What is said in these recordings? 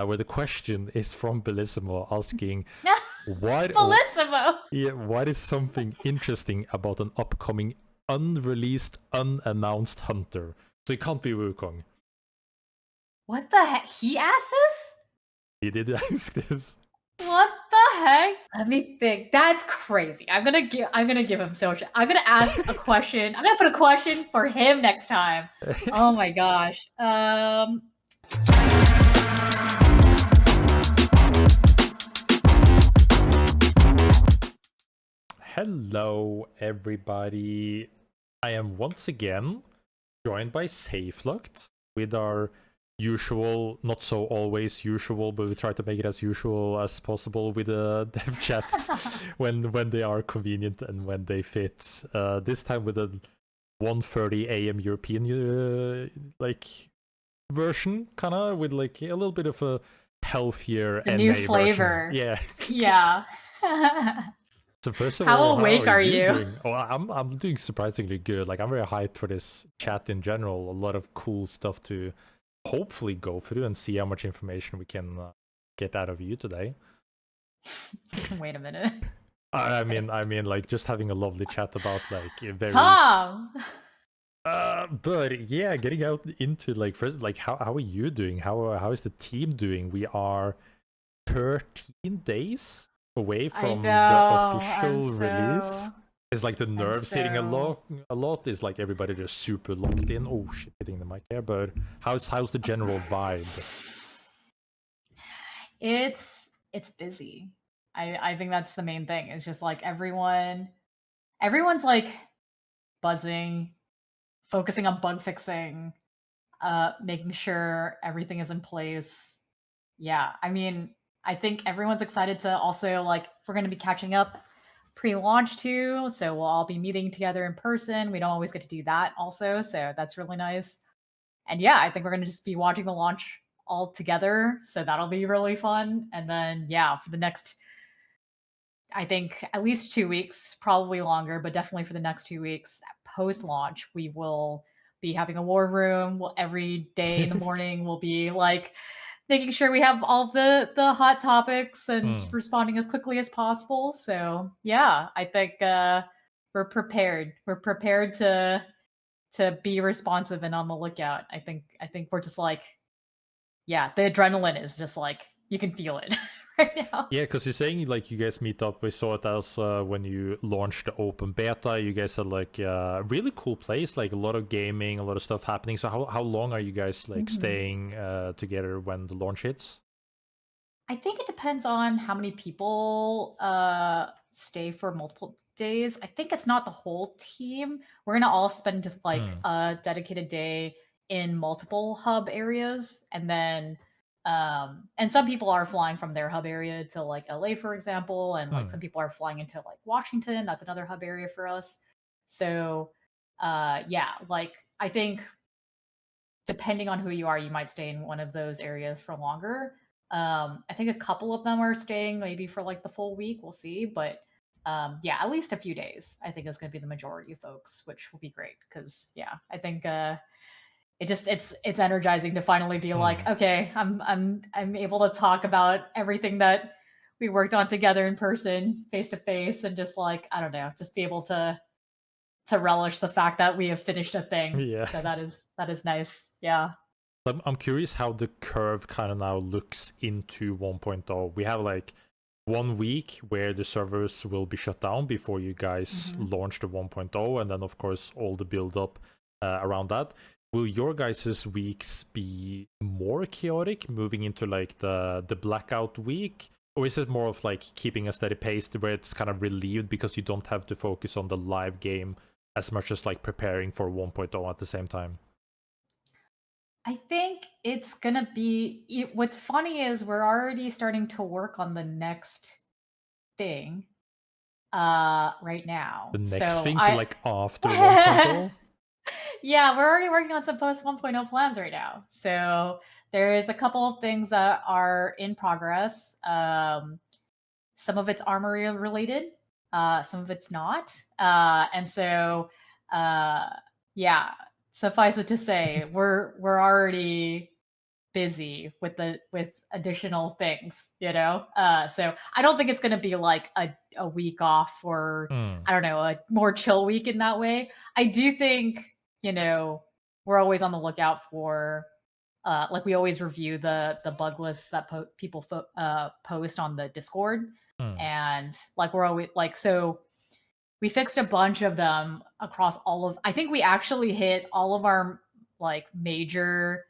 where the question is from Bellissimo asking, what Bellissimo! what is something interesting about an upcoming unreleased, unannounced hunter? So it can't be Wukong. What the heck? He asked this? He did ask this. What the heck? Let me think. That's crazy. I'm gonna give him so much. I'm gonna ask a question. I'm gonna put a question for him next time. Oh my gosh. Hello, everybody. I am once again joined by Safelocked with our usual, not so always usual, but we try to make it as usual as possible with the dev chats when they are convenient and when they fit. This time with a 1:30 a.m. European version, kind of with like a little bit of a healthier the new NA flavor. version. Yeah. So first of How all, awake how are you you? doing? Oh, I'm doing surprisingly good. Like I'm very hyped for this chat in general. A lot of cool stuff to hopefully go through and see how much information we can get out of you today. Wait a minute. I mean, like just having a lovely chat about like a very. Tom. But yeah, getting out into like first, like how are you doing? How is the team doing? We are 13 days away from the official release. It's like the nerves hitting a lot. Is like everybody just super locked in. Oh shit, hitting the mic here. But how's the general vibe? It's busy. I think that's the main thing. It's just like everyone's like buzzing, focusing on bug fixing, making sure everything is in place. Yeah, I mean, I think everyone's excited to also like we're going to be catching up pre-launch too, so we'll all be meeting together in person. We don't always get to do that also, so that's really nice. And yeah, I think we're going to just be watching the launch all together, so that'll be really fun. And then yeah, for the next I think at least 2 weeks, probably longer, but definitely for the next 2 weeks post launch, we will be having a war room. Every day in the morning we'll be like making sure we have all the hot topics and responding as quickly as possible. So yeah, I think we're prepared. We're prepared to be responsive and on the lookout. I think we're just like, yeah, the adrenaline is just like you can feel it right now. Yeah, because you're saying like you guys meet up. We saw it as when you launched the open beta. You guys had like a really cool place, like a lot of gaming, a lot of stuff happening. So how long are you guys like staying together when the launch hits? I think it depends on how many people stay for multiple days. I think it's not the whole team. We're gonna all spend like a dedicated day in multiple hub areas, and then and some people are flying from their hub area to like LA, for example, and like some people are flying into like Washington. That's another hub area for us. So yeah, like I think depending on who you are, you might stay in one of those areas for longer. I think a couple of them are staying maybe for like the full week. We'll see, but yeah, at least a few days. I think is going to be the majority of folks, which will be great because yeah, I think it's energizing to finally be like, okay, I'm able to talk about everything that we worked on together in person, face to face, and just like I don't know, just be able to relish the fact that we have finished a thing. Yeah. So that is nice. Yeah. I'm curious how the curve kind of now looks into 1.0. We have like 1 week where the servers will be shut down before you guys launch the 1.0, and then of course all the build up around that. Will your guys' weeks be more chaotic moving into like the blackout week? Or is it more of like keeping a steady pace where it's kind of relieved because you don't have to focus on the live game as much as like preparing for 1.0 at the same time? I think it's gonna be. What's funny is we're already starting to work on the next thing right now. The next So thing, so I like after 1.0? yeah, we're already working on some post 1.0 plans right now. So there is a couple of things that are in progress. Some of it's Armory related, some of it's not. And so yeah, suffice it to say, we're already busy with additional things, so I don't think it's going to be like a week off, or Hmm. I don't know, a more chill week in that way. I do think, we're always on the lookout for, like, we always review the bug lists that people post on the Discord, Hmm. and like we're always like, so we fixed a bunch of them across all of, I think we actually hit all of our like major,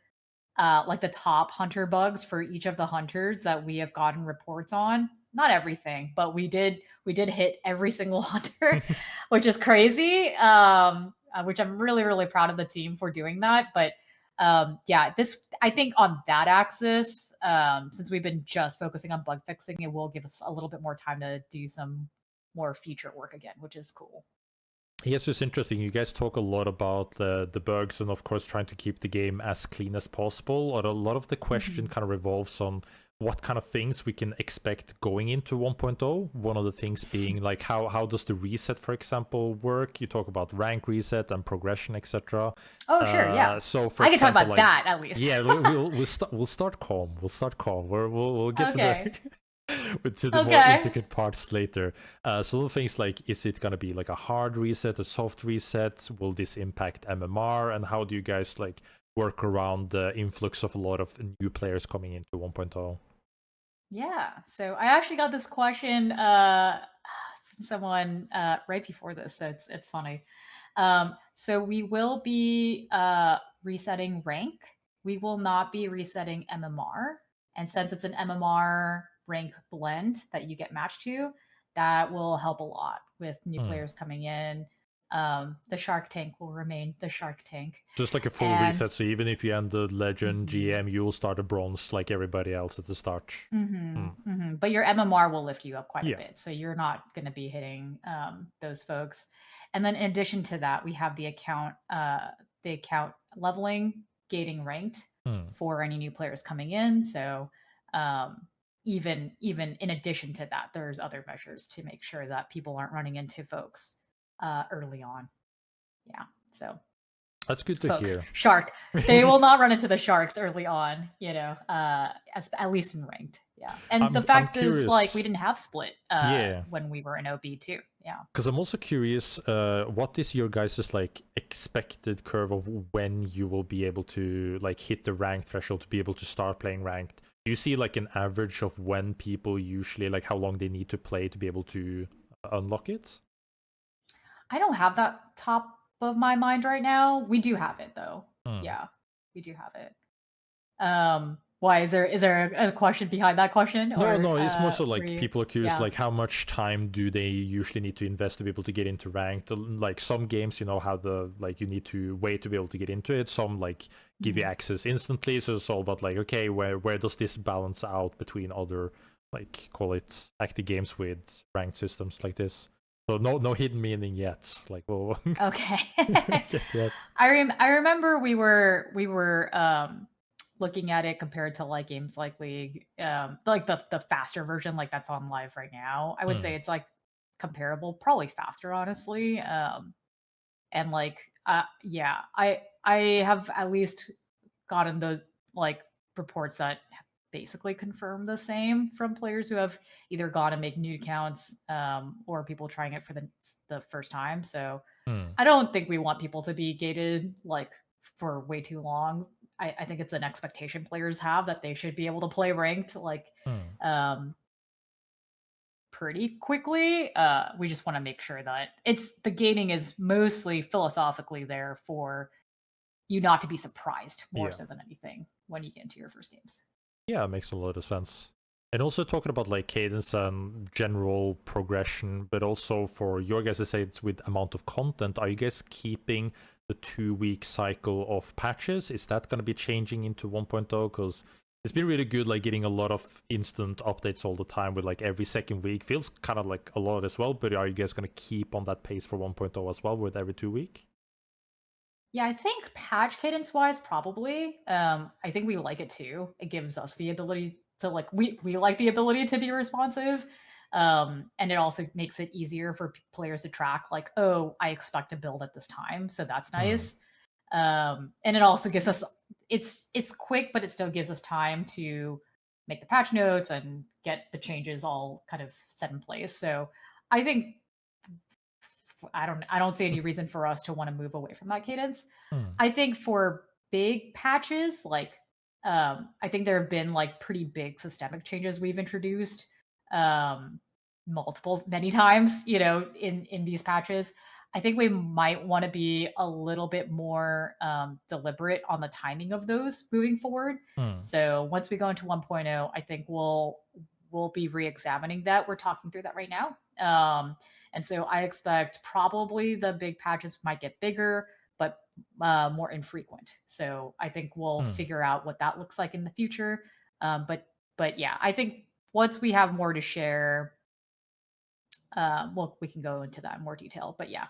like the top hunter bugs for each of the hunters that we have gotten reports on. Not everything, but we did hit every single hunter, which is crazy. Which I'm really, really proud of the team for doing that. But yeah, this, I think on that axis, since we've been just focusing on bug fixing, it will give us a little bit more time to do some more feature work again, which is cool. Yes, it's interesting. You guys talk a lot about the bugs and, of course, trying to keep the game as clean as possible. Or a lot of the question kind of revolves on what kind of things we can expect going into 1.0. One of the things being like how does the reset, for example, work? You talk about rank reset and progression, etc. Oh, sure, yeah. So, for I can talk example, about like that at least. yeah, we'll start calm. We'll start calm. We'll get to the Okay. to the more Okay. intricate parts later. So little things like, is it gonna be like a hard reset, a soft reset? Will this impact MMR? And how do you guys like work around the influx of a lot of new players coming into 1.0? Yeah. So I actually got this question from someone right before this, so it's funny. So we will be resetting rank. We will not be resetting MMR. And since it's an MMR rank blend that you get matched to, that will help a lot with new Hmm. players coming in. The Shark Tank will remain the Shark Tank. Just like a full And reset. So even if you end the legend mhm. GM, you'll start a bronze like everybody else at the start. Hmm. But your MMR will lift you up quite a Yeah. bit, so you're not going to be hitting those folks. And then in addition to that, we have the account leveling, gating ranked Hmm. for any new players coming in. So um, even in addition to that, there's other measures to make sure that people aren't running into folks early on. Yeah, so That's good to folks, hear. shark, they will not run into the sharks early on, at least in ranked. Yeah. And the I'm fact is, like, we curious. didn't have split Yeah. when we were in OB too. Yeah. Because I'm also curious, what is your guys' like expected curve of when you will be able to like hit the rank threshold to be able to start playing ranked? Do you see like an average of when people usually like how long they need to play to be able to unlock it? I don't have that top of my mind right now. We do have it though. Hmm. Yeah. We do have it. Why is there a question behind that question, No, or no, it's more so were like you? people are curious, Yeah. like how much time do they usually need to invest to be able to get into ranked? Like some games, you know, how the like you need to wait to be able to get into it. Some like give you Mhm. access instantly. So it's all about like, okay, where does this balance out between other like call it active games with ranked systems like this? So no hidden meaning yet. Like well Okay. yet. I remember we were looking at it compared to like games like League, like the faster version, like that's on live right now. I would Hmm. say it's like comparable, probably faster, honestly. And like yeah, I have at least gotten those like reports that basically confirm the same from players who have either gone and make new accounts, or people trying it for the first time. So Hmm. I don't think we want people to be gated like for way too long. I think it's an expectation players have that they should be able to play ranked like Hmm. um pretty quickly. We just want to make sure that it's the gating is mostly philosophically there for you not to be surprised more Yeah. so than anything when you get into your first games. Yeah, it makes a lot of sense. And also talking about like cadence and general progression, but also for your guys' sake with amount of content, are you guys keeping the 2 week cycle of patches? Is that going to be changing into 1.0? Because it's been really good, like getting a lot of instant updates all the time with like every second week. Feels kind of like a lot as well, but are you guys going to keep on that pace for 1.0 as well with every 2 week? Yeah, I think patch cadence wise, probably. I think we like it too. It gives us the ability to like we like the ability to be responsive. And it also makes it easier for players to track, like, oh, I expect to build at this time, so that's Hmm. nice. And it also gives us it's quick, but it still gives us time to make the patch notes and get the changes all kind of set in place. So I think I don't see any reason for us to want to move away from that cadence. Hmm. I think for big patches, like I think there have been like pretty big systemic changes we've introduced um, many times, in these patches. I think we might want to be a little bit more deliberate on the timing of those moving forward. Hmm. So once we go into 1.0, I think we'll be re-examining that. We're talking through that right now. And so I expect probably the big patches might get bigger, but more infrequent. So I think we'll Hmm. figure out what that looks like in the future. But yeah, I think once we have more to share, well, we can go into that in more detail. But yeah,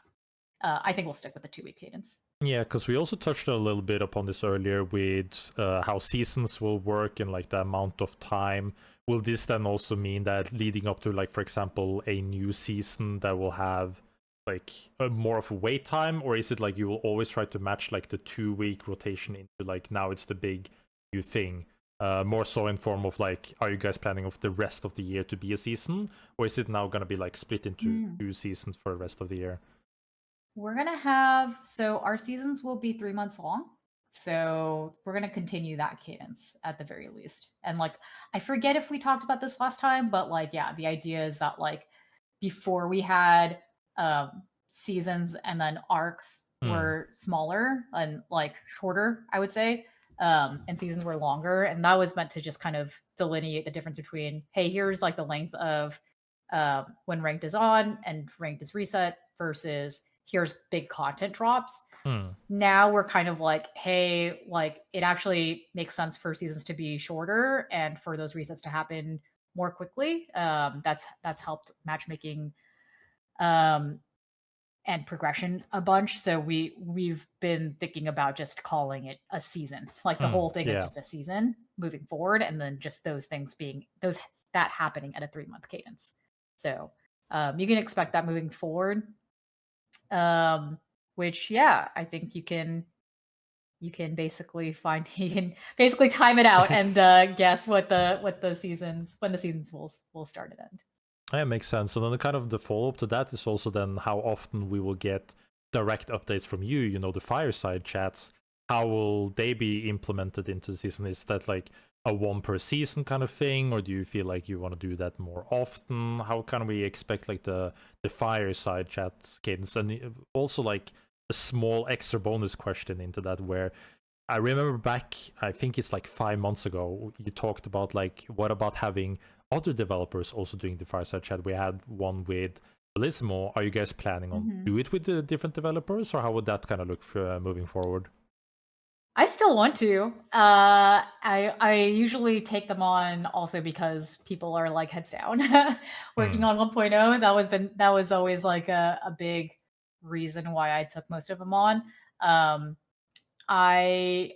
I think we'll stick with the 2-week cadence. Yeah, because we also touched a little bit upon this earlier with how seasons will work and like the amount of time. Will this then also mean that leading up to, like, for example, a new season that will have like more of a wait time, or is it like you will always try to match like the 2-week rotation into like now it's the big new thing? More so in form of like, are you guys planning of the rest of the year to be a season, or is it now gonna be like split into Mm. 2 seasons for the rest of the year? We're gonna so our seasons will be 3 months long. So we're gonna continue that cadence at the very least. And like, I forget if we talked about this last time, but like, yeah, the idea is that like before we had seasons and then arcs Hmm. were smaller and like shorter, I would say. And seasons were longer. And that was meant to just kind of delineate the difference between, hey, here's like the length of when ranked is on and ranked is reset versus here's big content drops. Hmm. Now we're kind of like, hey, like it actually makes sense for seasons to be shorter and for those resets to happen more quickly. That's helped matchmaking um, and progression a bunch. So we've been thinking about just calling it a season. Like the Hmm. whole thing is Yeah. just a season moving forward, and then just those things being those that happening at a 3-month cadence. So you can expect that moving forward. Um, which yeah, I think you can basically find you can basically time it out and guess what the seasons when the seasons will start and end. Yeah, makes sense. And then the kind of the follow up to that is also then how often we will get direct updates from you, the fireside chats. How will they be implemented into the season? Is that like a one per season kind of thing, or do you feel like you want to do that more often? How can we expect like the fireside chat cadence? And also like a small extra bonus question into that where I remember back, I think it's like 5 months ago, you talked about like, what about having other developers also doing the fireside chat? We had one with Bellissimo. Are you guys planning on Mhm. do it with the different developers, or how would that kind of look for moving forward? I still want to. I usually take them on also because people are like heads down working Hmm. on 1.0. That was always like a big reason why I took most of them on. Um, I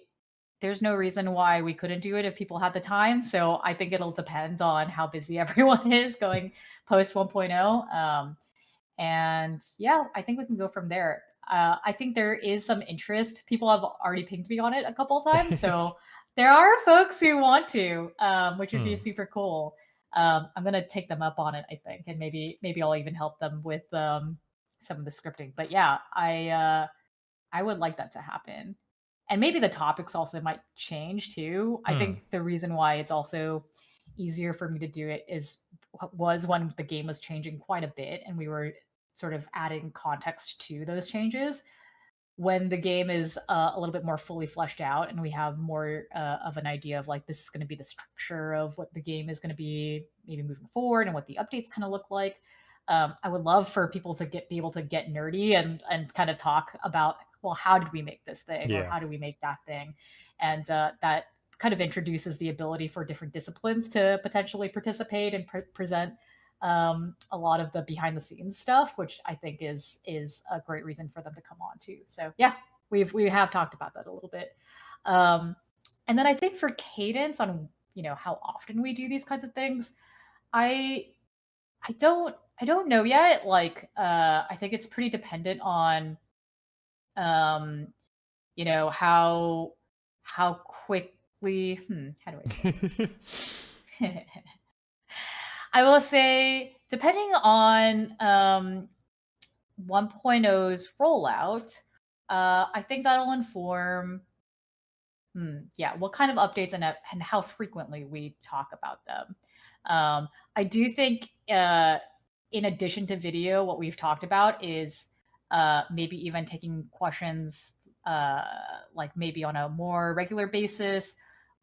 There's no reason why we couldn't do it if people had the time. So I think it'll depend on how busy everyone is going post 1.0. And yeah, I think we can go from there. I think there is some interest. People have already pinged me on it a couple of times, so there are folks who want to, which would be Hmm. super cool. I'm gonna take them up on it, I think, and maybe I'll even help them with some of the scripting. But yeah, I would like that to happen. And maybe the topics also might change too. I Hmm. think the reason why it's also easier for me to do it was when the game was changing quite a bit and we were sort of adding context to those changes. When the game is a little bit more fully fleshed out and we have more of an idea of like this is going to be the structure of what the game is going to be maybe moving forward and what the updates kind of look like. I would love for people to be able to get nerdy and kind of talk about, well, how did we make this thing or Yeah. how do we make that thing, and that kind of introduces the ability for different disciplines to potentially participate and present a lot of the behind the scenes stuff, which I think is a great reason for them to come on too. So yeah, we have talked about that a little bit. Um, and then I think for cadence on how often we do these kinds of things, I I don't know yet. Like I think it's pretty dependent on um, how how quickly, how do I say this? I will say, depending on 1.0's rollout, I think that'll inform, yeah, what kind of updates and how frequently we talk about them. I do think, in addition to video, what we've talked about is maybe even taking questions, like maybe on a more regular basis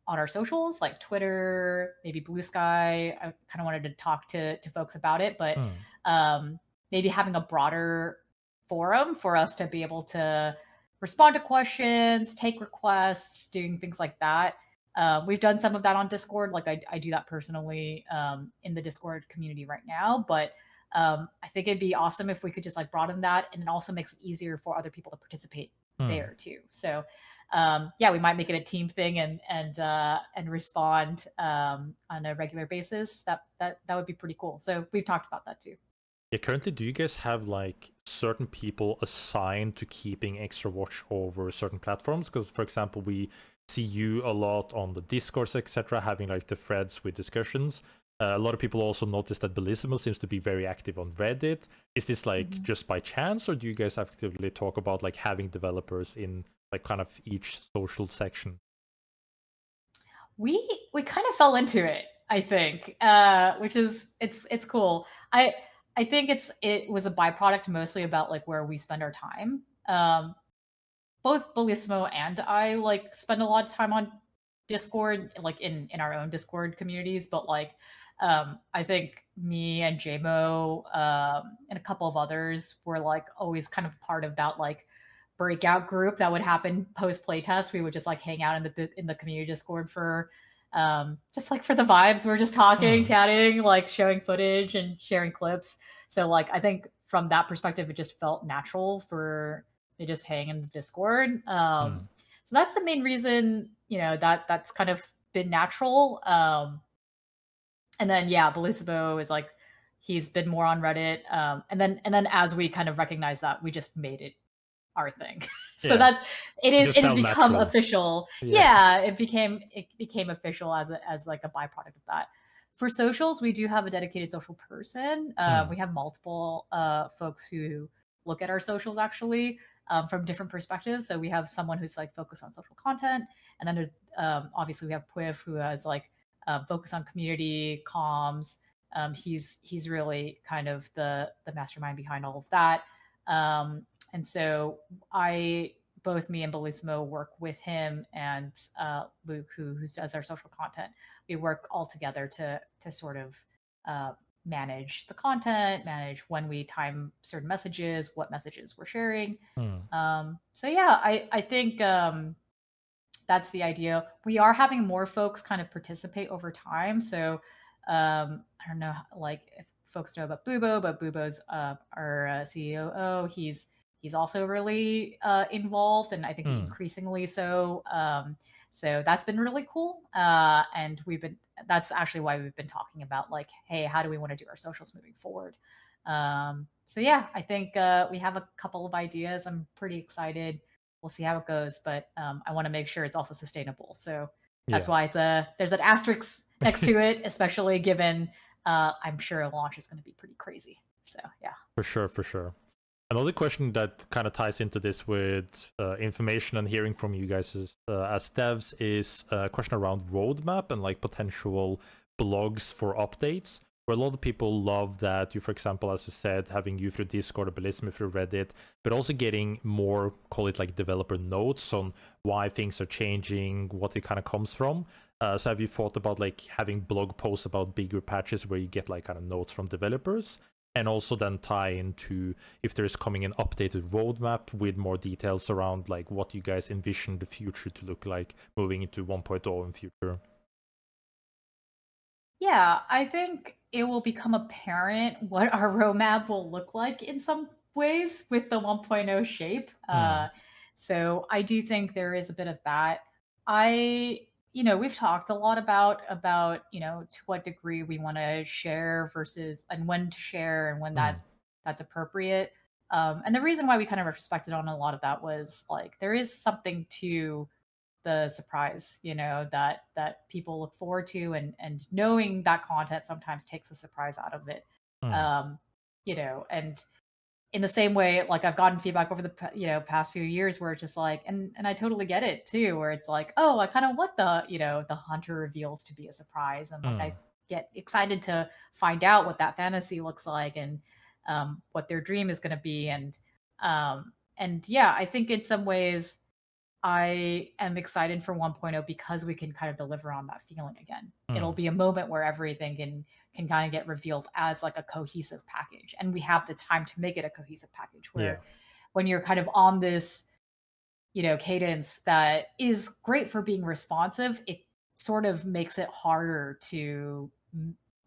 on our socials, like Twitter, maybe Blue Sky. I kind of wanted to talk to folks about it, but Hmm. maybe having a broader forum for us to be able to respond to questions, take requests, doing things like that. We've done some of that on Discord. Like I do that personally in the Discord community right now. But I think it'd be awesome if we could just like broaden that, and it also makes it easier for other people to participate Hmm. there too. So yeah, we might make it a team thing and respond on a regular basis. That would be pretty cool. So we've talked about that too. Yeah, currently, do you guys have like certain people assigned to keeping extra watch over certain platforms? Because, for example, we see you a lot on the Discourse, etc., having like the threads with discussions. A lot of people also notice that Bellissimo seems to be very active on Reddit. Is this like Mhm. just by chance, or do you guys actively talk about like having developers in like kind of each social section? We kind of fell into it, I think, which is it's cool. I think it was a byproduct mostly about like where we spend our time. Both Bellissimo and I like spend a lot of time on Discord, like in our own Discord communities, but like I think me and JMO and a couple of others were like always kind of part of that like breakout group that would happen post playtest. We would just like hang out in the community Discord for just like for the vibes. We're just talking, Hmm. chatting, like showing footage and sharing clips. So like I think from that perspective, it just felt natural for they just hang in the Discord. Hmm. So that's the main reason, that's kind of been natural. And then yeah, Bellissimo is like he's been more on Reddit. And then as we kind of recognize that, we just made it our thing. So Yeah, that's it just it has felt become natural. official. Yeah. Yeah, it became official as like a byproduct of that. For socials, we do have a dedicated social person. Hmm. We have multiple folks who look at our socials actually from different perspectives. So we have someone who's like focused on social content, and then there's obviously we have Quiff who has like focus on community comms. He's really kind of the mastermind behind all of that. And so both me and Bellissimo work with him and Luke, who does our social content. We work all together to sort of uh, manage the content, manage when we time certain messages, what messages we're sharing. Hmm. So yeah, I think that's the idea. We are having more folks kind of participate over time. So I don't know, like if folks know about Bubo, but Bubo's our COO. He's also really involved, and I think Hmm. increasingly so. So that's been really cool, and that's actually why we've been talking about like, hey, how do we want to do our socials moving forward? So yeah, I think we have a couple of ideas. I'm pretty excited. We'll see how it goes, but I want to make sure it's also sustainable. So that's Yeah. why there's an asterisk next to it, especially given I'm sure a launch is going to be pretty crazy. So yeah. For sure, for sure. Another question that kind of ties into this with information and hearing from you guys as devs is a question around roadmap and like potential blogs for updates. Where a lot of people love that you, for example, as you said, having you through Discord or Bellissimo through Reddit, but also getting more, call it like developer notes on why things are changing, what it kind of comes from. So have you thought about like having blog posts about bigger patches where you get like kind of notes from developers? And also then tie into if there is coming an updated roadmap with more details around like what you guys envision the future to look like moving into 1.0 in future. Yeah, I think it will become apparent what our roadmap will look like in some ways with the 1.0 shape. Hmm. So I do think there is a bit of that. We've talked a lot about to what degree we want to share versus and when to share and when Hmm. that's appropriate. And the reason why we kind of respected on a lot of that was like there is something to the surprise, that people look forward to, and knowing that content sometimes takes the surprise out of it. Um, and in the same way, like I've gotten feedback over the past few years where it's just like, and I totally get it too, where it's like, oh, I kind of want the hunter reveals to be a surprise, and like I get excited to find out what that fantasy looks like, and what their dream is going to be, and yeah, I think in some ways I am excited for 1.0 because we can kind of deliver on that feeling again. It'll be a moment where everything can kind of get revealed as like a cohesive package, and we have the time to make it a cohesive package. Where when you're kind of on this, cadence that is great for being responsive, it sort of makes it harder to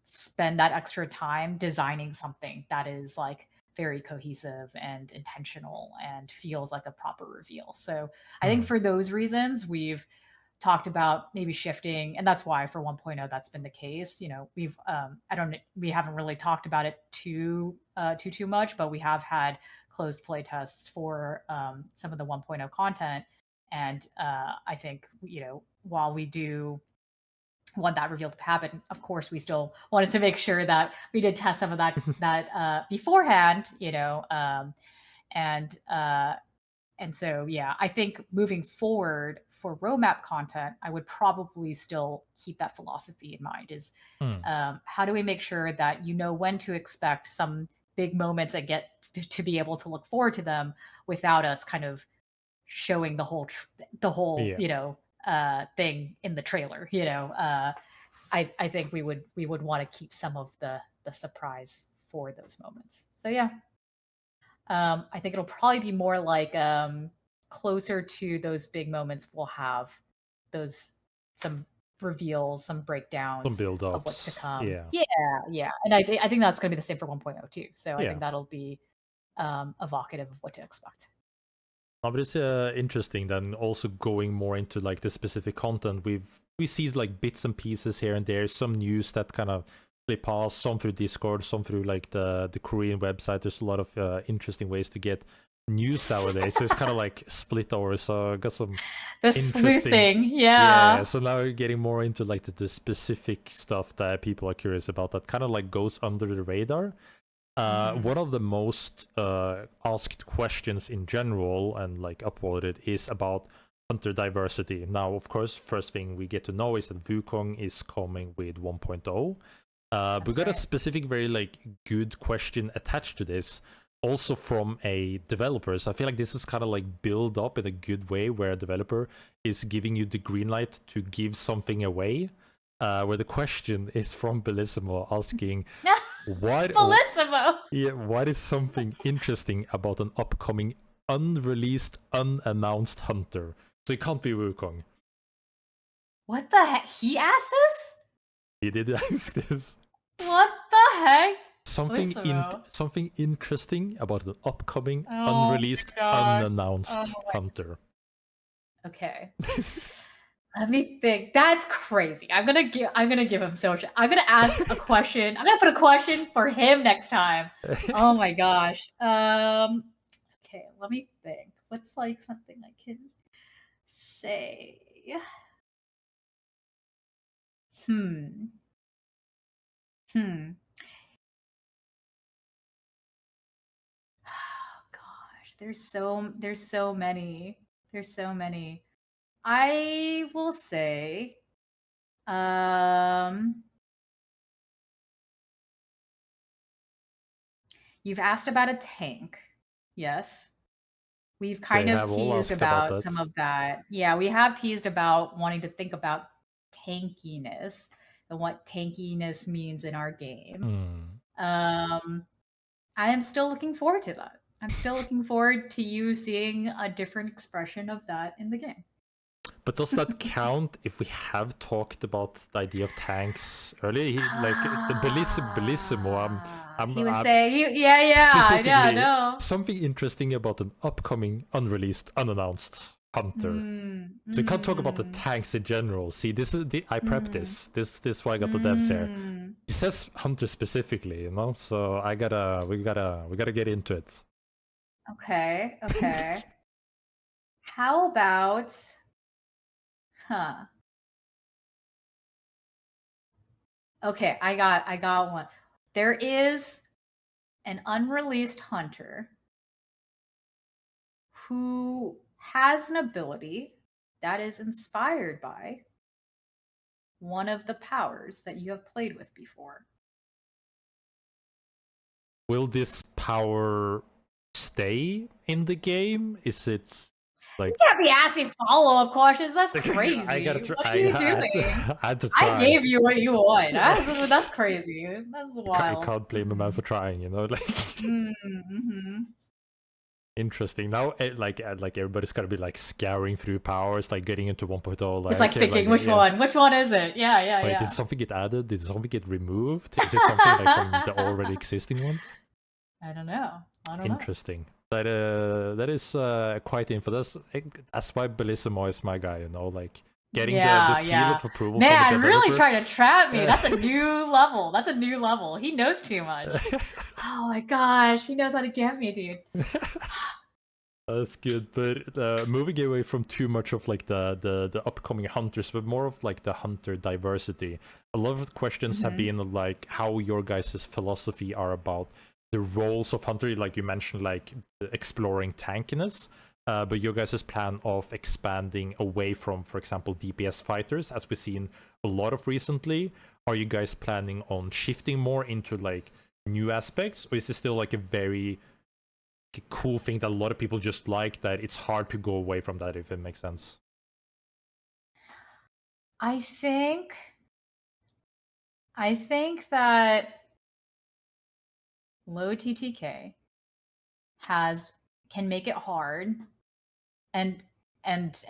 spend that extra time designing something that is like very cohesive and intentional and feels like a proper reveal. So I think for those reasons, we've talked about maybe shifting, and that's why for 1.0 that's been the case. We haven't really talked about it too much, but we have had closed play tests for some of the 1.0 content, and I think while we do want that reveal to happen, of course we still wanted to make sure that we did test some of that beforehand, and so, yeah, I think moving forward for roadmap content, I would probably still keep that philosophy in mind. Is how do we make sure that when to expect some big moments and get to be able to look forward to them without us kind of showing the whole thing in the trailer. I think we would want to keep some of the surprise for those moments. So yeah. I think it'll probably be more like closer to those big moments. We'll have some reveals, some breakdowns Some build-ups of what's to come. Yeah. Yeah, and I think that's going to be the same for 1.0 too. So I Yeah. think that'll be evocative of what to expect. But it's interesting then also going more into like the specific content. We see like bits and pieces here and there, some news that kind of slip past, some through Discord, some through like the Korean website. There's a lot of interesting ways to get news nowadays. So it's kind of like split over. So I got some the sleuthing, yeah. So now you're getting more into like the specific stuff that people are curious about that kind of like goes under the radar. One of the most asked questions in general and like upvoted is about hunter diversity. Now, of course, first thing we get to know is that Wukong is coming with 1.0. We got a specific, very like good question attached to this, also from a developer. So I feel like this is kind of like build up in a good way, where a developer is giving you the green light to give something away. Where the question is from Bellissimo asking, what is something interesting about an upcoming unreleased, unannounced hunter? So it can't be Wukong. What the heck? He asked this? He did ask this. What the heck? Something interesting about an upcoming, unreleased, unannounced hunter. Okay. Let me think. That's crazy. I'm gonna give him so much. I'm gonna ask a question. I'm gonna put a question for him next time. Oh my gosh. Okay, let me think. What's like something I can say? Oh gosh, there's so many. There's so many. I will say, you've asked about a tank. Yes. We've kind of teased about some of that. Yeah, we have teased about wanting to think about tankiness and what tankiness means in our game. I am still looking forward to that. I'm still looking forward to you seeing a different expression of that in the game. But does that count if we have talked about the idea of tanks earlier? Bellissimo. He was saying, yeah, no. Something interesting about an upcoming, unreleased, unannounced hunter. So you can't talk about the tanks in general. See, this is I prepped this. This is why I got the devs here. It says hunter specifically, So we gotta get into it. Okay. How about Huh. Okay, I got one. There is an unreleased hunter who has an ability that is inspired by one of the powers that you have played with before. Will this power stay in the game? Is it like You can't be asking follow-up questions. That's crazy. I gotta try. What are you doing? I had to I try. gave you what you want. That's crazy. That's You wild. can't blame a man for trying, you know. Like Mm-hmm. interesting. Now, like everybody's gotta be like scouring through powers, like getting into 1.0. Just like Okay, thinking, which one? Which one is it? Yeah, yeah, Wait, yeah. did something get added? Did something get removed? Is it something like from the already existing ones? I don't know. Interesting. That is quite info. That's why Bellissimo is my guy. You know, like getting the seal of approval. Man, from the really developer. trying to trap me. That's a new level. That's a new level. He knows too much. Oh my gosh, he knows how to get me, dude. That's good, but moving away from too much of like the upcoming hunters, but more of like the hunter diversity. A lot of the questions have been like how your guys' philosophy are about the roles of hunter. Like you mentioned, like exploring tankiness, but your guys' plan of expanding away from, for example, DPS fighters, as we've seen a lot of recently. Are you guys planning on shifting more into like new aspects, or is this still like a very cool thing that a lot of people just like, that it's hard to go away from that, if it makes sense? I think that low TTK can make it hard, and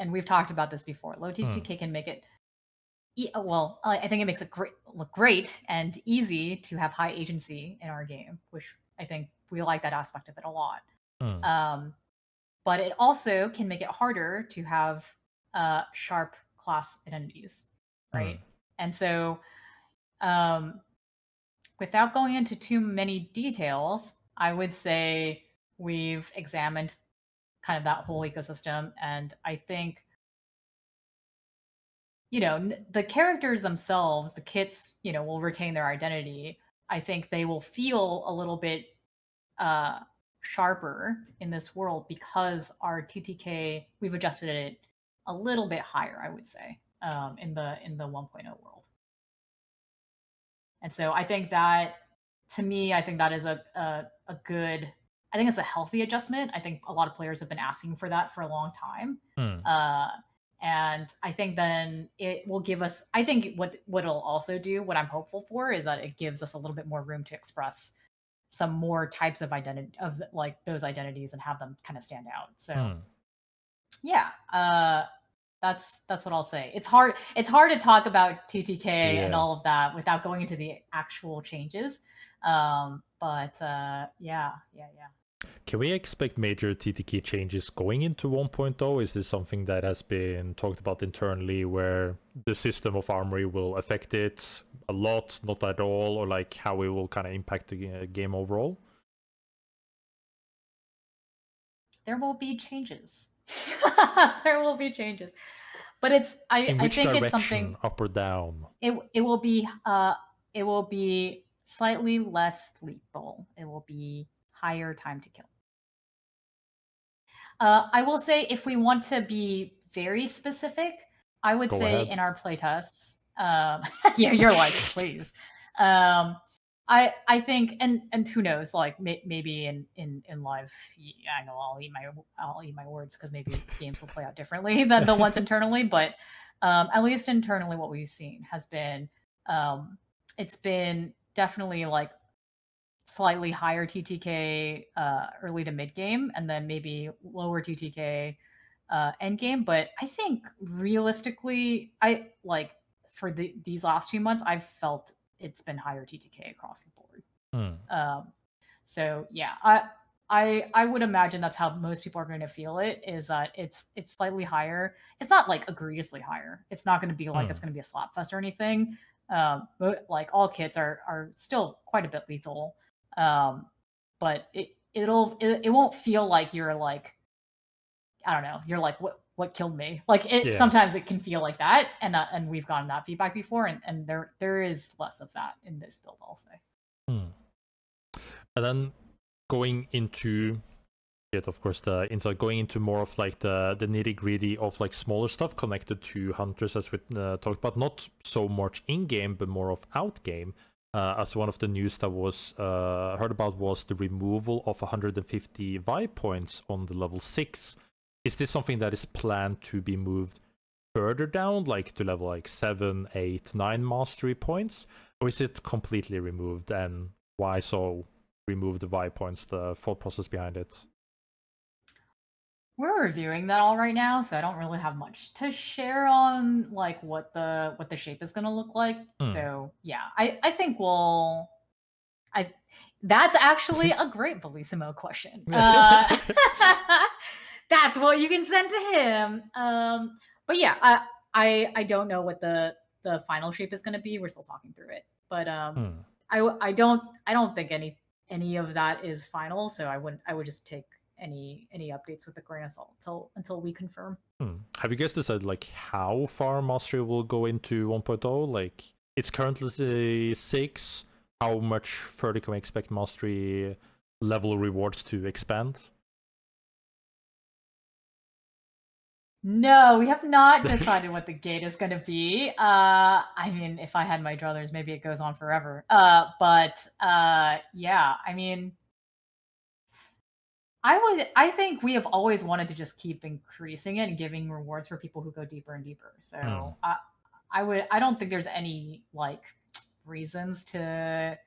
we've talked about this before. Low TTK can make it well, I think it makes it look great and easy to have high agency in our game, which I think we like that aspect of it a lot. But it also can make it harder to have sharp class identities, right? And so, without going into too many details, I would say we've examined kind of that whole ecosystem, and I think the characters themselves, the kits, will retain their identity. I think they will feel a little bit sharper in this world because our TTK, we've adjusted it a little bit higher, I would say, in the 1.0 world. And so I think that, to me, I think that is a good, I think it's a healthy adjustment. I think a lot of players have been asking for that for a long time. And I think then it will give us, I think what it'll also do, what I'm hopeful for, is that it gives us a little bit more room to express some more types of identity, of like those identities, and have them kind of stand out. So yeah, that's what I'll say. It's hard to talk about TTK and all of that without going into the actual changes. But yeah. Can we expect major TTK changes going into 1.0? Is this something that has been talked about internally, where the system of Armory will affect it a lot, not at all, or like how it will kind of impact the game overall? There will be changes. There will be changes, but it's In which I think direction, it's something, up or down? It will be slightly less lethal. It will be higher time to kill. I will say, if we want to be very specific, I would Go say ahead. in our playtests, yeah, you're like, please. I think, and who knows, like maybe in live, I know I'll eat my words, because maybe games will play out differently than the ones internally, but at least internally, what we've seen has been, it's been definitely like slightly higher TTK early to mid game, and then maybe lower TTK end game. But I think realistically, I like, for these last few months, I've felt it's been higher TTK across the board. So yeah, I would imagine that's how most people are going to feel it, is that it's slightly higher. It's not like egregiously higher. It's not going to be like it's going to be a slap fest or anything. But like, all kits are still quite a bit lethal. But it won't feel like you're like, I don't know, you're like, what, what killed me. Like sometimes it can feel like that, and we've gotten that feedback before, and there is less of that in this build, I'll say. And then going into it, of course, the inside, going into more of like the nitty gritty of like smaller stuff connected to hunters, as we talked about, not so much in game, but more of out game. As one of the news that was heard about was the removal of 150 vibe points on the level 6. Is this something that is planned to be moved further down, like to level like 7, 8, 9 mastery points? Or is it completely removed? And why so remove the vibe points, the thought process behind it? We're reviewing that all right now, so I don't really have much to share on like what the shape is going to look like. So yeah, I think that's actually a great Bellissimo question. That's what you can send to him. But yeah, I don't know what the final shape is going to be. We're still talking through it, but I don't think any of that is final. So I would just take any updates with a grain of salt until we confirm. Have you guys decided like how far mastery will go into 1.0? Like it's currently 6. How much further can we expect mastery level rewards to expand? No, we have not decided what the gate is going to be. I mean, if I had my druthers, maybe it goes on forever. But yeah, I mean, I think we have always wanted to just keep increasing it and giving rewards for people who go deeper and deeper. So I don't think there's any like reasons to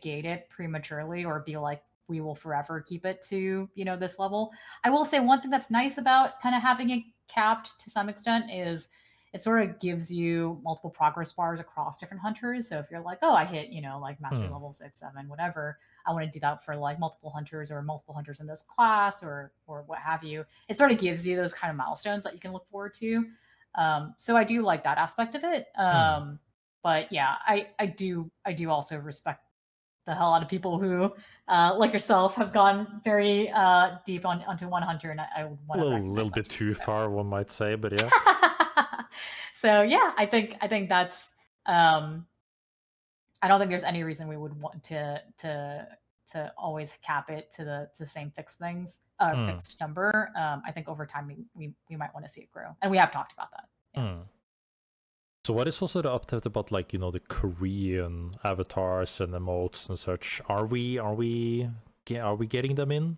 gate it prematurely or be like we will forever keep it to this level. I will say one thing that's nice about kind of having it capped to some extent is it sort of gives you multiple progress bars across different hunters. So if you're like, oh, I hit like mastery level 6, 7, whatever, I want to do that for like multiple hunters or multiple hunters in this class or what have you. It sort of gives you those kind of milestones that you can look forward to. So I do like that aspect of it. But yeah, I do also respect the hell out of people who, like yourself, have gone very deep onto one hunter, and I would want to a little bit too far, one might say, but yeah. So yeah, I think that's. I don't think there's any reason we would want to always cap it to the same fixed things, fixed number. I think over time we might want to see it grow, and we have talked about that. Yeah. So what is also the update about like the Korean avatars and emotes and such? Are we getting them in?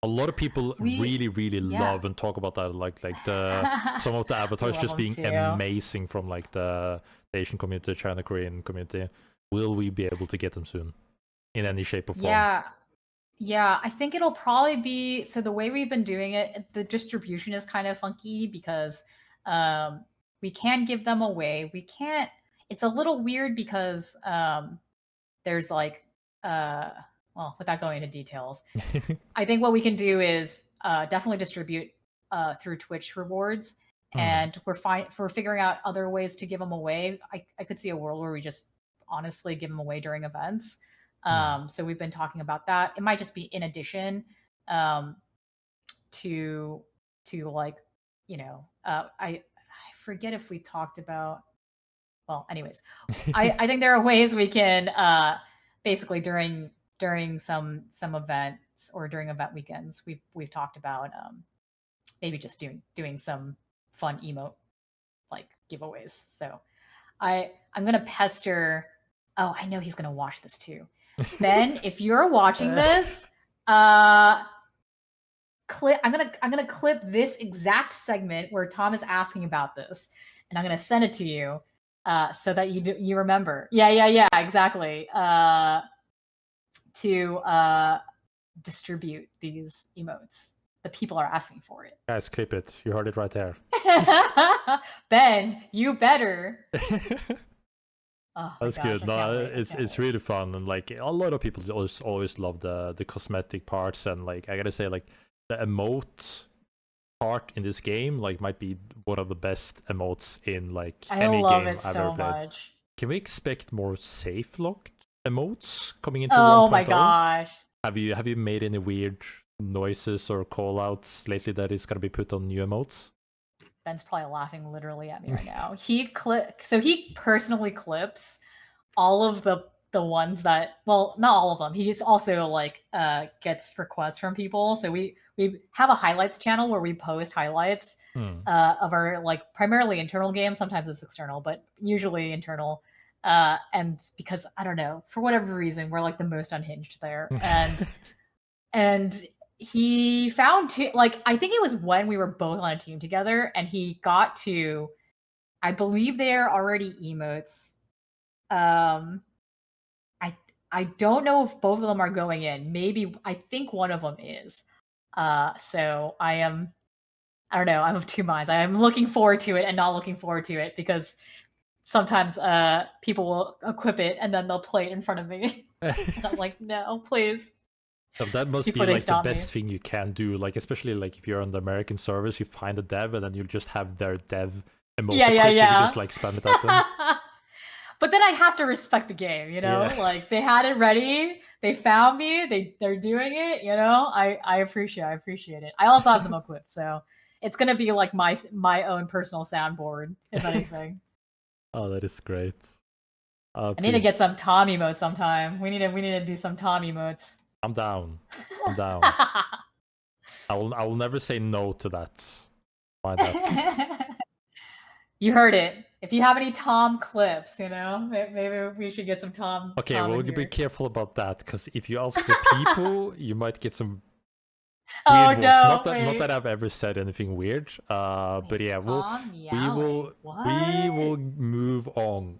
A lot of people really love and talk about that, like the some of the avatars just being amazing from like the Asian community, China Korean community. Will we be able to get them soon in any shape or form? Yeah, I think it'll probably be, so the way we've been doing it, the distribution is kind of funky because we can give them away. We can't, it's a little weird because there's like well, without going into details, I think what we can do is definitely distribute through Twitch rewards, and we're figuring out other ways to give them away. I could see a world where we just honestly give them away during events. So we've been talking about that. It might just be in addition to like I forget if we talked about. Well, anyways, I think there are ways we can basically during some events or during event weekends we've talked about maybe just doing some fun emote like giveaways. So I'm gonna pester. Oh, I know he's gonna watch this too. Ben, if you're watching this, I'm gonna clip this exact segment where Tom is asking about this, and I'm gonna send it to you so that you remember. Yeah, exactly. To distribute these emotes. The people are asking for it. Guys, clip it. You heard it right there. Ben, you better. Oh, that's gosh, good. No, it's really fun, and like a lot of people always love the cosmetic parts, and like I gotta say, like the emote part in this game like might be one of the best emotes in like any game I've ever played. Much. Can we expect more safe locked emotes coming into 1.0? Oh my gosh. Have you made any weird noises or call outs lately that is gonna be put on new emotes? Ben's probably laughing literally at me right now. He personally clips all of the ones that, well, not all of them. He's also like gets requests from people. So we have a highlights channel where we post highlights of our like primarily internal games. Sometimes it's external, but usually internal. And because I don't know, for whatever reason, we're like the most unhinged there. And he found like I think it was when we were both on a team together, and he got to, I believe they're already emotes. I don't know if both of them are going in. Maybe I think one of them is. So I don't know, I'm of two minds. I am looking forward to it and not looking forward to it because sometimes people will equip it and then they'll play it in front of me. And I'm like, no, please. So that must Before be they like the stop best me. thing you can do, like especially like if you're on the American servers, you find a dev and then you just have their dev emote Yeah, equipped, you yeah. just like spam it at them. But then I'd have to respect the game, you know? Yeah. Like they had it ready, they found me, they're doing it, you know? I appreciate it. I also have them equipped, so it's gonna be like my own personal soundboard, if anything. Oh, that is great. I need to get some Tom emotes sometime. We need to do some Tom emotes. I'm down. I'm down. I will never say no to that. Mind that. You heard it. If you have any Tom clips, you know, maybe we should get some Tom. Okay, Tom we'll in be here. careful about that, because if you ask the people, you might get some Oh weird ones. no! Not that I've ever said anything weird. But yeah, Tom we meowing. will What? move on.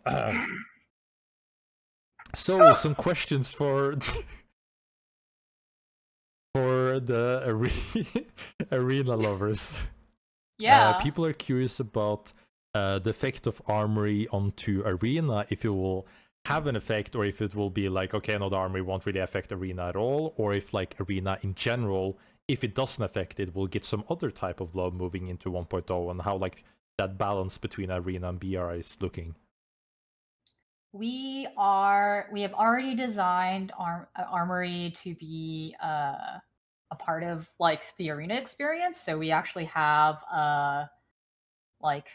So some questions for for the arena lovers. Yeah. People are curious about the effect of Armory onto Arena, if it will have an effect, or if it will be like, okay, no, the Armory won't really affect Arena at all, or if like Arena in general, if it doesn't affect it, will get some other type of love moving into 1.0, and how like that balance between Arena and BR is looking. We have already designed Armory to be a part of like the arena experience. So we actually have like,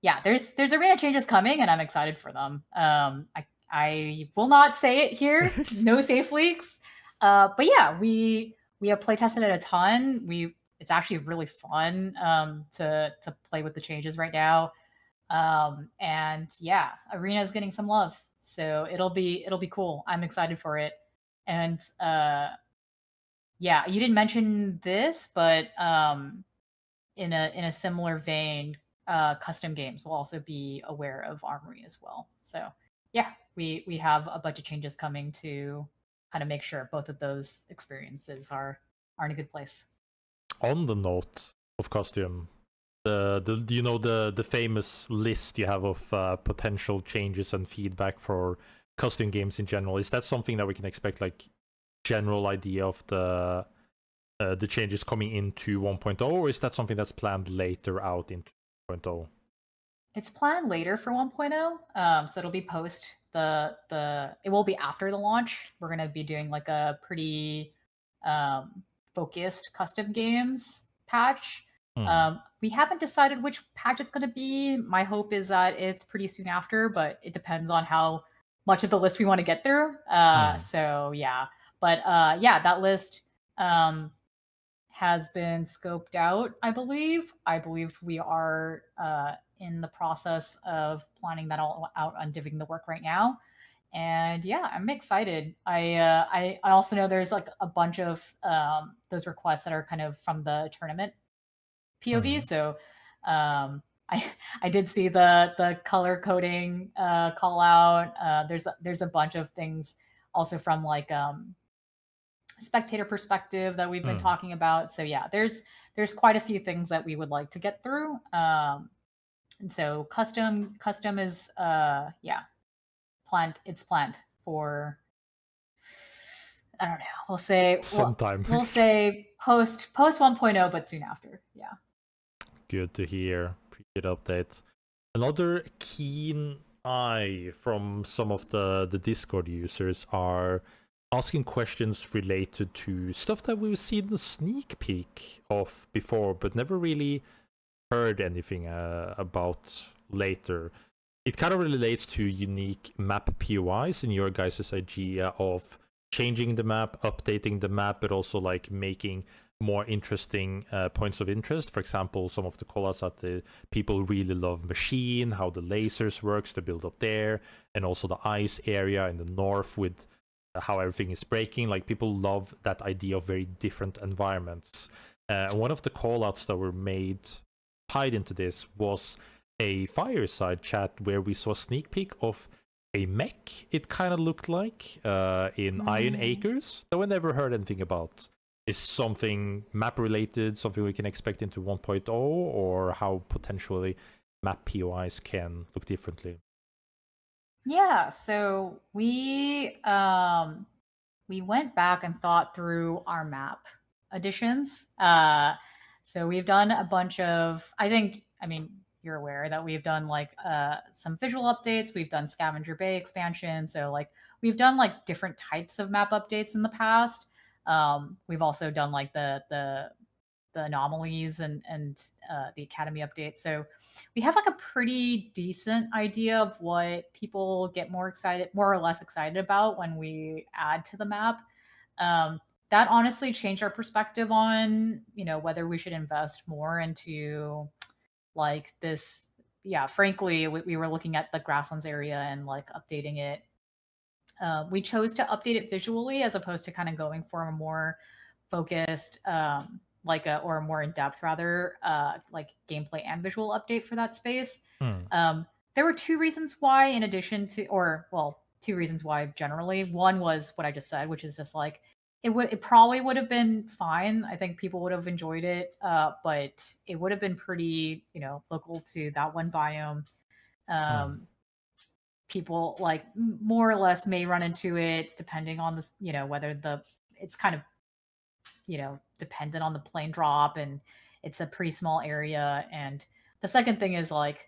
yeah, there's arena changes coming, and I'm excited for them. I will not say it here, no safe leaks. But yeah, we have play tested it a ton. It's actually really fun to play with the changes right now. And yeah, arena is getting some love, so it'll be cool. I'm excited for it. And yeah, you didn't mention this, but in a similar vein, custom games will also be aware of Armory as well. So yeah, we have a bunch of changes coming to kind of make sure both of those experiences are in a good place. On the note of costume, the you know the famous list you have of potential changes and feedback for custom games in general, is that something that we can expect, like general idea of the changes coming into 1.0, or is that something that's planned later out into 2.0? It's planned later for 1.0, so it'll be post it will be after the launch. We're gonna be doing like a pretty focused custom games patch. We haven't decided which patch it's gonna be. My hope is that it's pretty soon after, but it depends on how much of the list we want to get through. So yeah, but yeah, that list has been scoped out, I believe. I believe we are in the process of planning that all out and doing the work right now. And yeah, I'm excited. I also know there's like a bunch of those requests that are kind of from the tournament POV. So I did see the color coding call out. There's a bunch of things also from like spectator perspective that we've been talking about. So yeah, there's quite a few things that we would like to get through. And so custom is yeah, planned. It's planned for, I don't know. We'll say Sometime. We'll say post 1.0, but soon after. Yeah. Good to hear. Appreciate update. Another keen eye from some of the Discord users are asking questions related to stuff that we've seen a sneak peek of before, but never really heard anything about later. It kind of relates to unique map POIs in your guys' idea of changing the map, updating the map, but also like making more interesting points of interest. For example, some of the callouts that the people really love machine, how the lasers works to build up there, and also the ice area in the north with how everything is breaking. Like people love that idea of very different environments. And one of the callouts that were made tied into this was a fireside chat where we saw a sneak peek of a mech, it kind of looked like, in Iron Acres, that we never heard anything about. Is something map related, something we can expect into 1.0, or how potentially map POIs can look differently? Yeah, so we went back and thought through our map additions. So we've done a bunch of, I mean, you're aware that we've done like some visual updates. We've done Scavenger Bay expansion. So like we've done like different types of map updates in the past. We've also done like the anomalies and the academy update. So we have like a pretty decent idea of what people get more or less excited about when we add to the map. That honestly changed our perspective on, whether we should invest more into like this. Yeah, frankly, we were looking at the grasslands area and like updating it. We chose to update it visually as opposed to kind of going for a more focused, or a more in depth rather, like gameplay and visual update for that space. There were two reasons why, in addition to, two reasons why generally. One was what I just said, which is just like it probably would have been fine. I think people would have enjoyed it, but it would have been pretty, local to that one biome. People like more or less may run into it depending on this, whether it's kind of, dependent on the plane drop, and it's a pretty small area. And the second thing is like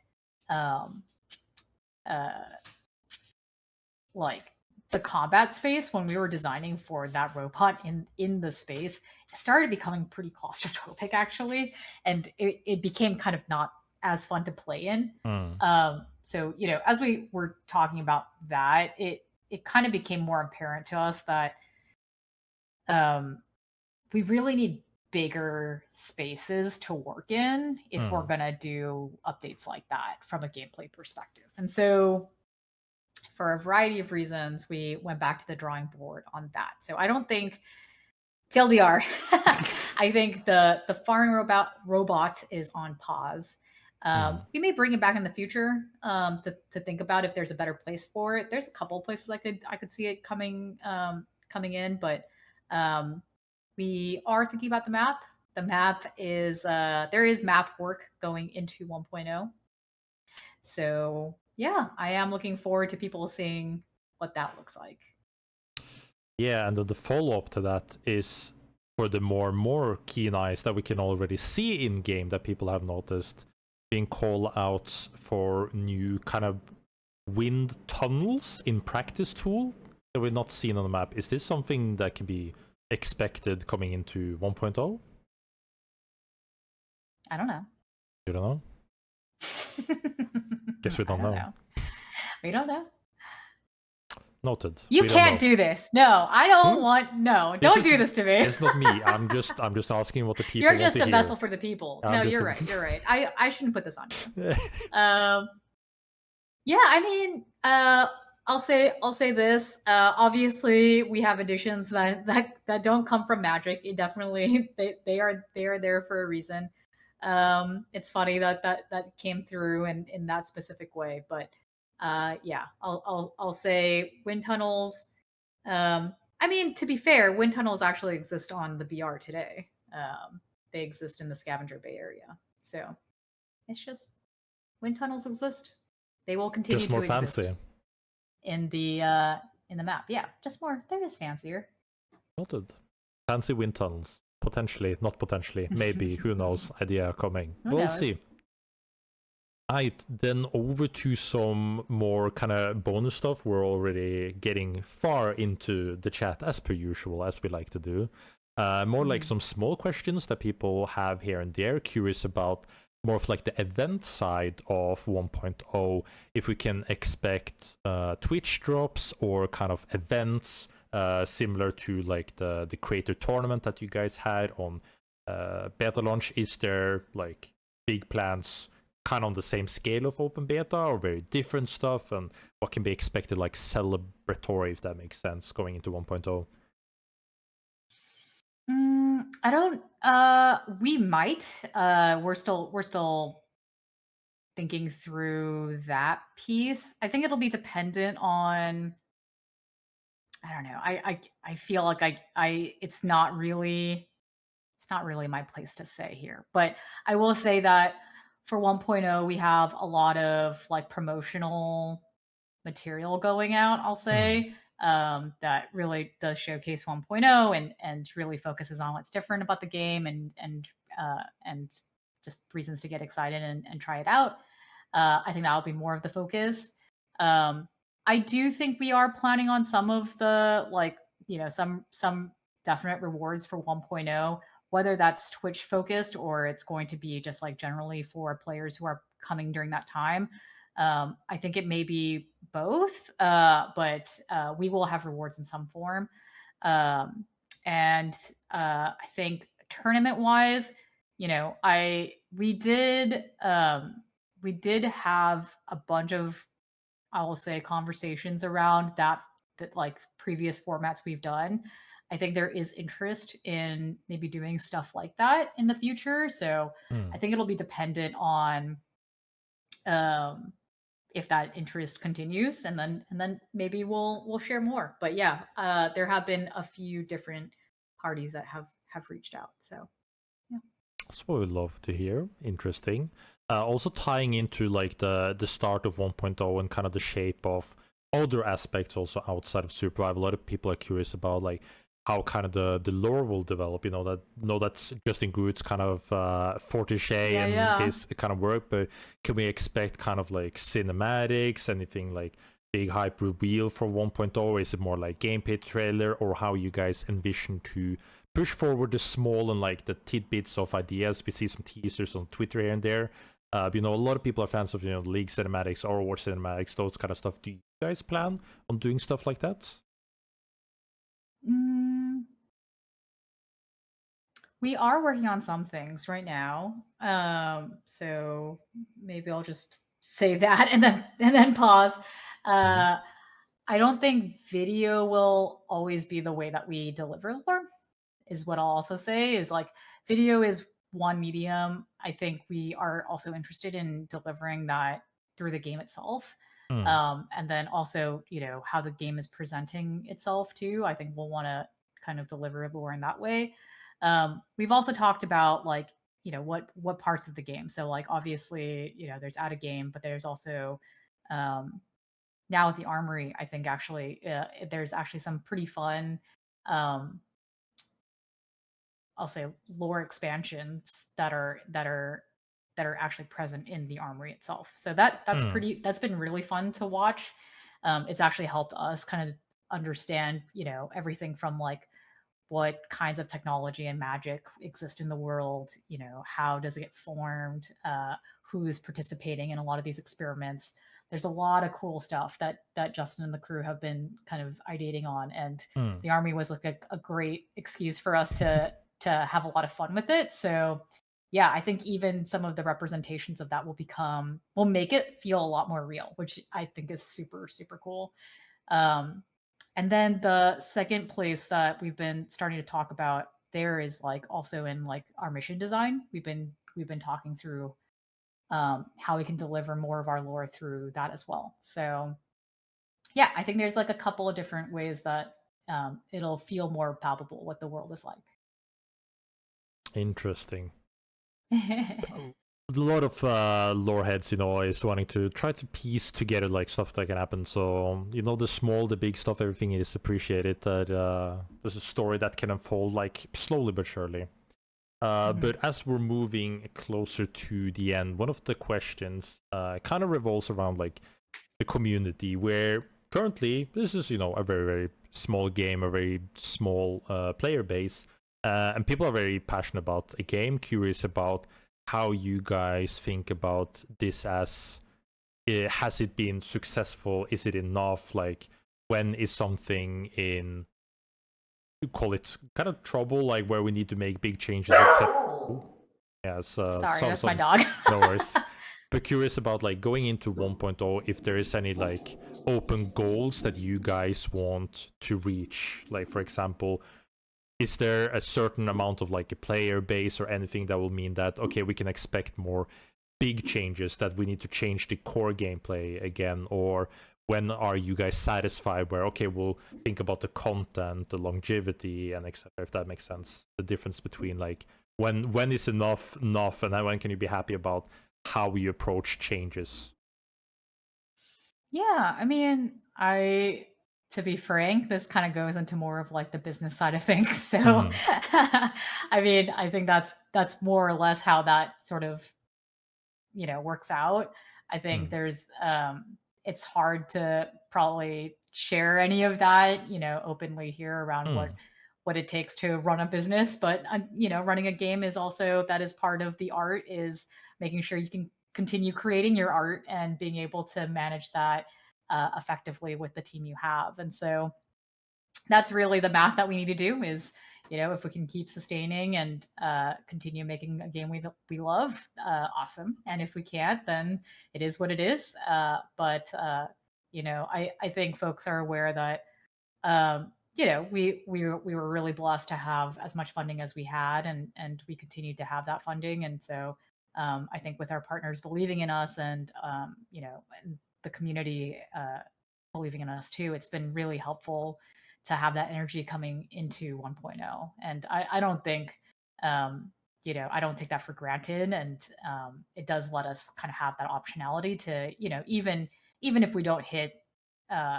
like the combat space, when we were designing for that robot in the space, it started becoming pretty claustrophobic actually, and it became kind of not as fun to play in. So as we were talking about that, it kind of became more apparent to us that we really need bigger spaces to work in if we're gonna do updates like that from a gameplay perspective. And so for a variety of reasons, we went back to the drawing board on that. So I don't think TLDR, I think the farming robot is on pause. We may bring it back in the future to think about if there's a better place for it. There's a couple of places I could see it coming in, but we are thinking about the map. The map is there is map work going into 1.0. So yeah, I am looking forward to people seeing what that looks like. Yeah, and the follow-up to that is for the more keen eyes that we can already see in game that people have noticed being call outs for new kind of wind tunnels in practice tool that we're not seen on the map. Is this something that can be expected coming into 1.0? I don't know. You don't know? Guess we don't know. We don't know. Noted. You can't do this. No, I don't want. No, don't do this to me. It's not me. I'm just asking what the people. You're just a vessel for the people. No, you're right. You're right. I shouldn't put this on you. Yeah, I mean, I'll say this. Obviously, we have additions that don't come from Magic. It definitely they are there for a reason. It's funny that came through in that specific way, but yeah, I'll say wind tunnels. I mean, to be fair, wind tunnels actually exist on the BR today. They exist in the Scavenger Bay area, so it's just wind tunnels exist. They will continue just more to fancy exist in the map. Yeah, just more. They're just fancier. Noted. Fancy wind tunnels. Potentially, not potentially, maybe, who knows, idea coming. We'll see. Alright, then over to some more kind of bonus stuff. We're already getting far into the chat, as per usual, as we like to do. More like some small questions that people have here and there, curious about more of like the event side of 1.0, if we can expect Twitch drops or kind of events similar to like the creator tournament that you guys had on beta launch. Is there like big plans kind of on the same scale of open beta or very different stuff, and what can be expected like celebratory, if that makes sense, going into 1.0? I don't. We might. We're still thinking through that piece. I think it'll be dependent on. I don't know. I feel like it's not really my place to say here, but I will say that for 1.0 we have a lot of like promotional material going out, I'll say, that really does showcase 1.0 and really focuses on what's different about the game and just reasons to get excited and try it out. I think that'll be more of the focus. I do think we are planning on some of the like, some definite rewards for 1.0, whether that's Twitch focused or it's going to be just like generally for players who are coming during that time. I think it may be both, but we will have rewards in some form. And I think tournament wise, we did have a bunch of, I will say, conversations around that like previous formats we've done. I think there is interest in maybe doing stuff like that in the future. So I think it'll be dependent on if that interest continues, and then maybe we'll share more. But yeah, there have been a few different parties that have reached out. So yeah, That's what we love to hear. Interesting. Also tying into like the start of 1.0 and kind of the shape of other aspects also outside of Supervive. A lot of people are curious about like how kind of the lore will develop. That's Justin Groot's kind of forte and his kind of work, but can we expect kind of like cinematics, anything like big hype reveal for 1.0, or is it more like gameplay trailer, or how you guys envision to push forward the small and like the tidbits of ideas? We see some teasers on Twitter here and there. A lot of people are fans of League cinematics, Overwatch cinematics, those kind of stuff. Do you guys plan on doing stuff like that? We are working on some things right now. So maybe I'll just say that and then pause. I don't think video will always be the way that we deliver lore, is what I'll also say. Is like video is one medium. I think we are also interested in delivering that through the game itself. And then also, how the game is presenting itself too. I think we'll want to kind of deliver lore in that way. We've also talked about like, what parts of the game. So like obviously, there's out of game, but there's also now with the Armory, I think actually there's actually some pretty fun I'll say lore expansions that are actually present in the Armory itself. So that's been really fun to watch. It's actually helped us kind of understand, everything from like what kinds of technology and magic exist in the world, how does it get formed, who's participating in a lot of these experiments. There's a lot of cool stuff that Justin and the crew have been kind of ideating on, and the Army was like a great excuse for us to have a lot of fun with it. So yeah, I think even some of the representations of that will make it feel a lot more real, which I think is super, super cool. And then the second place that we've been starting to talk about there is like also in like our mission design. We've been talking through how we can deliver more of our lore through that as well. So yeah, I think there's like a couple of different ways that it'll feel more palpable what the world is like. Interesting. A lot of lore heads, is wanting to try to piece together like stuff that can happen. So, the small, the big stuff, everything is appreciated. That there's a story that can unfold like slowly but surely. But as we're moving closer to the end, one of the questions kind of revolves around like the community, where currently this is, a very, very small game, a very small player base, and people are very passionate about a game, curious about how you guys think about this as has it been successful? Is it enough? Like, when is something in, call it kind of trouble, like where we need to make big changes, except yes, Sorry, that's my some dog. no worries. But curious about like going into 1.0, if there is any like open goals that you guys want to reach. Like, for example, is there a certain amount of like a player base or anything that will mean that, okay, we can expect more big changes, that we need to change the core gameplay again? Or when are you guys satisfied where, okay, we'll think about the content, the longevity, and etc., if that makes sense? The difference between like when is enough, and then when can you be happy about how you approach changes? Yeah, I mean, to be frank, this kind of goes into more of like the business side of things. So, Mm, I mean, I think that's more or less how that sort of, works out. I think mm, there's it's hard to probably share any of that, openly here around what mm, what it takes to run a business, but running a game is also that is part of the art, is making sure you can continue creating your art and being able to manage that effectively with the team you have. And so that's really the math that we need to do, is if we can keep sustaining and continue making a game we love, awesome. And if we can't, then it is what it is. But I think folks are aware that we were really blessed to have as much funding as we had, and we continued to have that funding. And so I think with our partners believing in us, and the community believing in us too, it's been really helpful to have that energy coming into 1.0. And I don't think, I don't take that for granted. And it does let us kind of have that optionality to, even if we don't hit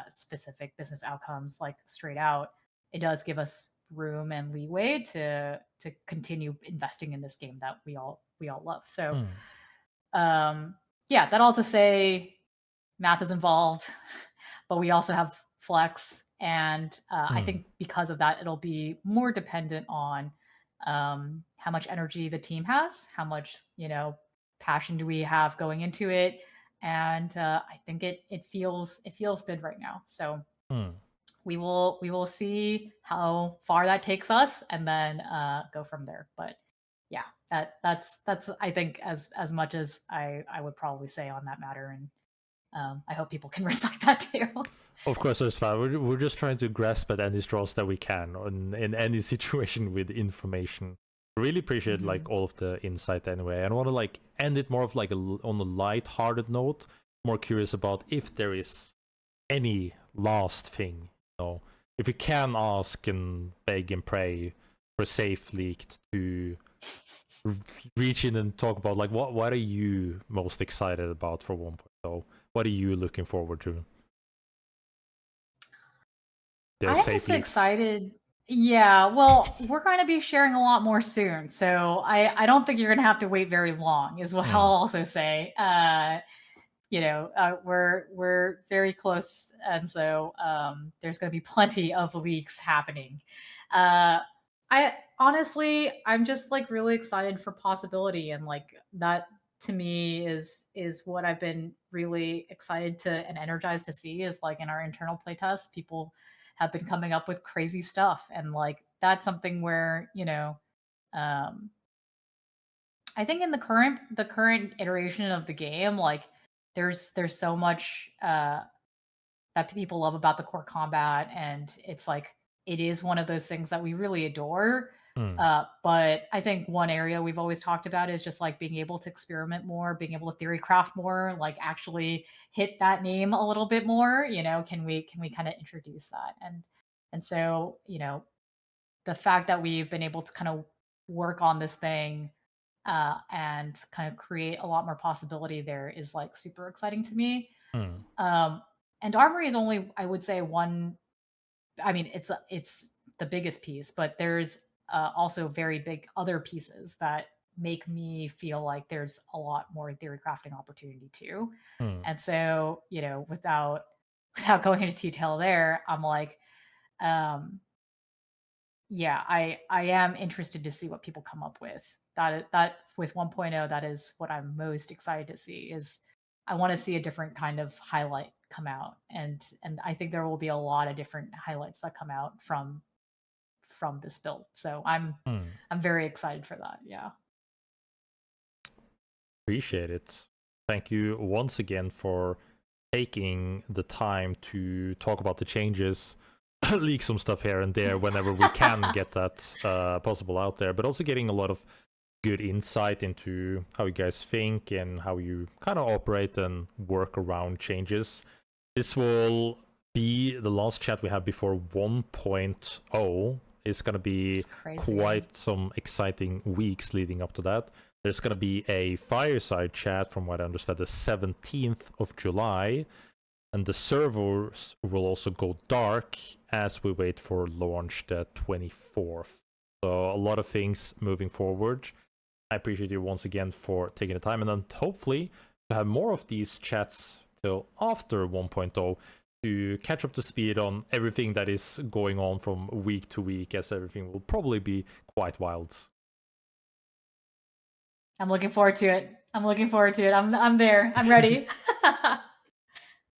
specific business outcomes like straight out, it does give us room and leeway to continue investing in this game that we all love. So mm, yeah, that all to say, math is involved, but we also have flex. And I mm, think because of that, it'll be more dependent on how much energy the team has, how much passion do we have going into it. And I think it feels good right now. So mm. we will see how far that takes us, and then go from there. But yeah, that's I think as much as I would probably say on that matter. And I hope people can respect that too. Of course, it's fine. We're just trying to grasp at any straws that we can in any situation with information. Really appreciate like Mhm. all of the insight anyway. And I want to like end it more of like on a light-hearted note. More curious about if there is any last thing, if we can ask and beg and pray for Safe Leaked to reach in and talk about like what are you most excited about for 1.0? What are you looking forward to? There's I'm Safe just Leaked. excited. Yeah, well, we're going to be sharing a lot more soon, so I don't think you're going to have to wait very long, is what I'll Mm, also say. We're very close, and so there's going to be plenty of leaks happening. Uh, I honestly, I'm just like really excited for possibility, and like that to me is what I've been really excited to and energized to see, is like in our internal playtests, people have been coming up with crazy stuff, and like that's something where um, I think in the current iteration of the game, like there's so much that people love about the core combat, and it's like it is one of those things that we really adore. mm, But I think one area we've always talked about is just like being able to experiment more, being able to theorycraft more, like actually hit that name a little bit more. Can we kind of introduce that? And so the fact that we've been able to kind of work on this thing and kind of create a lot more possibility there is like super exciting to me. mm, Um, and Armory is only, I would say, one. I mean, it's the biggest piece, but there's also very big other pieces that make me feel like there's a lot more theory crafting opportunity too. mm. And so, without going into detail there, I'm like, um, yeah, I am interested to see what people come up with. that with 1.0, that is what I'm most excited to see. Is I want to see a different kind of highlight come out, and I think there will be a lot of different highlights that come out from this build. So I'm very excited for that. Yeah. Appreciate it. Thank you once again for taking the time to talk about the changes, leak some stuff here and there whenever we can get that possible out there, but also getting a lot of good insight into how you guys think and how you kind of operate and work around changes. This will be the last chat we have before 1.0. It's going to be quite some exciting weeks leading up to that. There's going to be a fireside chat, from what I understand, the 17th of July. And the servers will also go dark as we wait for launch the 24th. So a lot of things moving forward. I appreciate you once again for taking the time. And then hopefully to have more of these chats till after 1.0 to catch up to speed on everything that is going on from week to week, as everything will probably be quite wild. I'm looking forward to it. I'm there. I'm ready.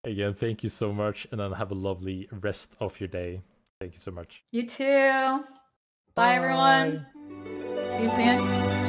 Again, thank you so much, and then have a lovely rest of your day. Thank you so much. You too. Bye everyone. See you soon.